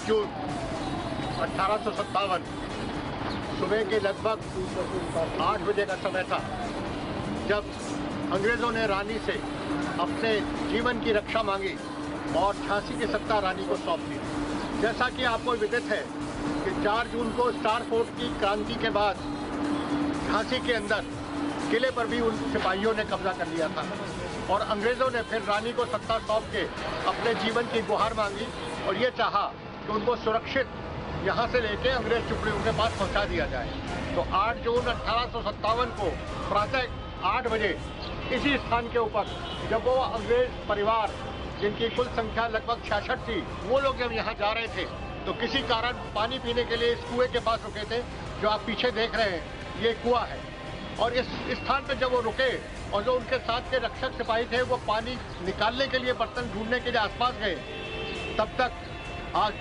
जून 1857 सुबह के लगभग 8 बजे का समय था जब अंग्रेज़ों ने रानी से अपने जीवन की रक्षा मांगी और झांसी की सत्ता रानी को सौंप दी। जैसा कि आपको विदित है कि 4 जून को स्टार फोर्ट की क्रांति के बाद झांसी के अंदर किले पर भी उन सिपाहियों ने कब्जा कर लिया था और अंग्रेज़ों ने फिर रानी को सत्ता सौंप के अपने जीवन की गुहार मांगी और ये चाहा कि उनको सुरक्षित यहाँ से लेके अंग्रेज टुकड़ियों के पास पहुँचा दिया जाए। तो 8 जून 1857 को प्रातः 8 बजे इसी स्थान के ऊपर जब वो अंग्रेज परिवार जिनकी कुल संख्या लगभग 66 थी, वो लोग जब यहाँ जा रहे थे तो किसी कारण पानी पीने के लिए इस कुएं के पास रुके थे। जो आप पीछे देख रहे हैं ये कुआं है और इस स्थान पर जब वो रुके और जो उनके साथ के रक्षक सिपाही थे वो पानी निकालने के लिए बर्तन ढूंढने के लिए आसपास गए, तब तक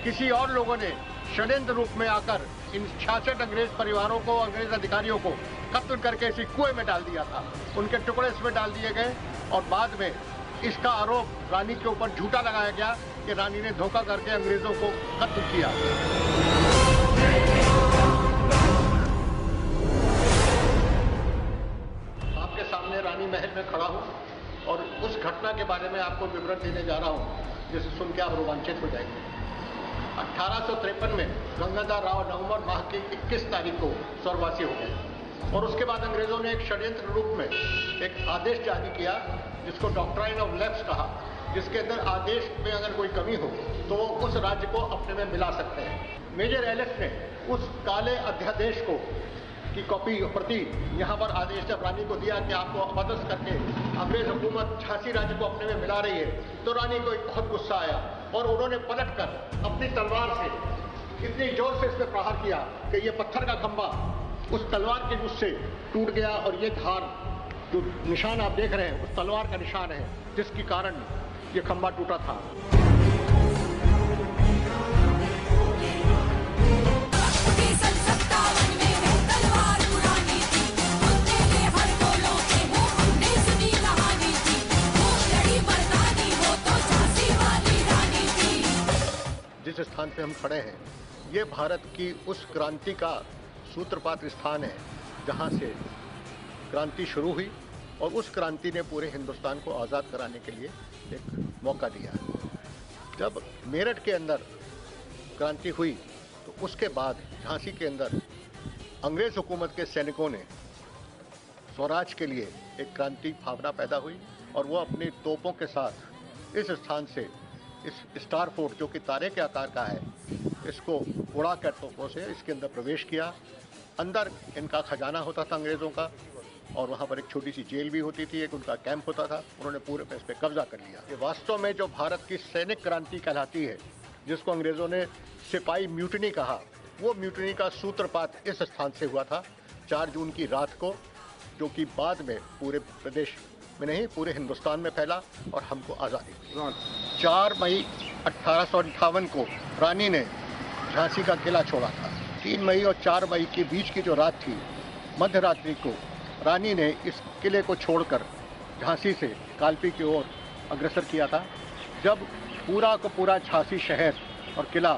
किसी और लोगों ने षड्यंत्र रूप में आकर इन 66 अंग्रेज परिवारों को, अंग्रेज अधिकारियों को कत्ल करके इसी कुएं में डाल दिया था। उनके टुकड़े इसमें डाल दिए गए और बाद में इसका आरोप रानी के ऊपर झूठा लगाया गया कि रानी ने धोखा करके अंग्रेजों को कत्ल किया। आपके सामने रानी महल में खड़ा हूं और उस घटना के बारे में आपको विवरण देने जा रहा हूं जिसे सुन के आप रोमांचित हो जाएंगे। 1853 में गंगाधर राव नवंबर माह की 21 तारीख को स्वर्गवासी हो गए और उसके बाद अंग्रेजों ने एक षड्यंत्र रूप में एक आदेश जारी किया जिसको डॉक्ट्राइन ऑफ लैप्स कहा, जिसके अंदर आदेश में अगर कोई कमी हो तो वो उस राज्य को अपने में मिला सकते हैं। मेजर एलिस ने उस काले अध्यादेश को की कॉपी प्रति यहाँ पर आदेश जब रानी को दिया कि आपको अपदस्थ करके अंग्रेज हुकूमत झांसी राज्य को अपने में मिला रही है, तो रानी को एक बहुत गुस्सा आया और उन्होंने पलटकर अपनी तलवार से इतनी जोर से इस पर प्रहार किया कि ये पत्थर का खंभा उस तलवार के उससे टूट गया और ये धार जो निशान आप देख रहे हैं उस तलवार का निशान है जिसके कारण ये खंभा टूटा था। जिस स्थान पे हम खड़े हैं ये भारत की उस क्रांति का सूत्रपात स्थान है जहाँ से क्रांति शुरू हुई और उस क्रांति ने पूरे हिंदुस्तान को आज़ाद कराने के लिए एक मौका दिया। जब मेरठ के अंदर क्रांति हुई तो उसके बाद झांसी के अंदर अंग्रेज़ हुकूमत के सैनिकों ने स्वराज के लिए एक क्रांति भावना पैदा हुई और वो अपनी तोपों के साथ इस स्थान से इस स्टार फोर्ट जो कि तारे के आकार का है इसको उड़ा कर तोपों से इसके अंदर प्रवेश किया। अंदर इनका खजाना होता था अंग्रेज़ों का और वहाँ पर एक छोटी सी जेल भी होती थी, एक उनका कैंप होता था। उन्होंने पूरे पे इस पर कब्जा कर लिया। ये वास्तव में जो भारत की सैनिक क्रांति कहलाती है जिसको अंग्रेज़ों ने सिपाही म्यूटनी कहा, वो म्यूटनी का सूत्रपात इस स्थान से हुआ था 4 जून की रात को, जो कि बाद में पूरे प्रदेश में नहीं पूरे हिंदुस्तान में फैला और हमको आज़ादी मिली। 4 मई 1858 को रानी ने झांसी का किला छोड़ा था। 3 मई और 4 मई के बीच की जो रात थी, मध्य रात्रि को रानी ने इस किले को छोड़कर झांसी से कालपी की ओर अग्रसर किया था। जब पूरा को पूरा झांसी शहर और किला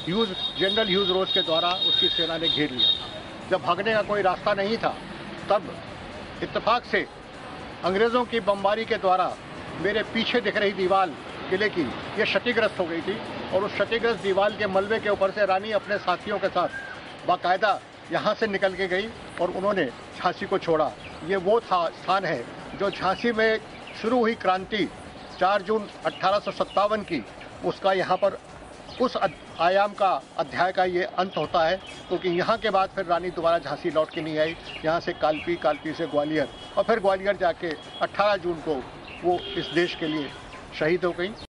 जनरल ह्यूज रोज के द्वारा उसकी सेना ने घेर लिया था। जब भागने का कोई रास्ता नहीं था तब इत्तेफाक से अंग्रेज़ों की बमबारी के द्वारा मेरे पीछे दिख रही दीवार किले की ये क्षतिग्रस्त हो गई थी और उस क्षतिग्रस्त दीवार के मलबे के ऊपर से रानी अपने साथियों के साथ बाकायदा यहाँ से निकल के गई और उन्होंने झांसी को छोड़ा। ये वो स्थान है जो झांसी में शुरू हुई क्रांति 4 जून 1857 की, उसका यहाँ पर उस आयाम का अध्याय का ये अंत होता है, क्योंकि यहाँ के बाद फिर रानी दोबारा झांसी लौट के नहीं आई। यहाँ से कालपी से ग्वालियर और फिर ग्वालियर जाके 18 जून को वो इस देश के लिए शहीद हो गई।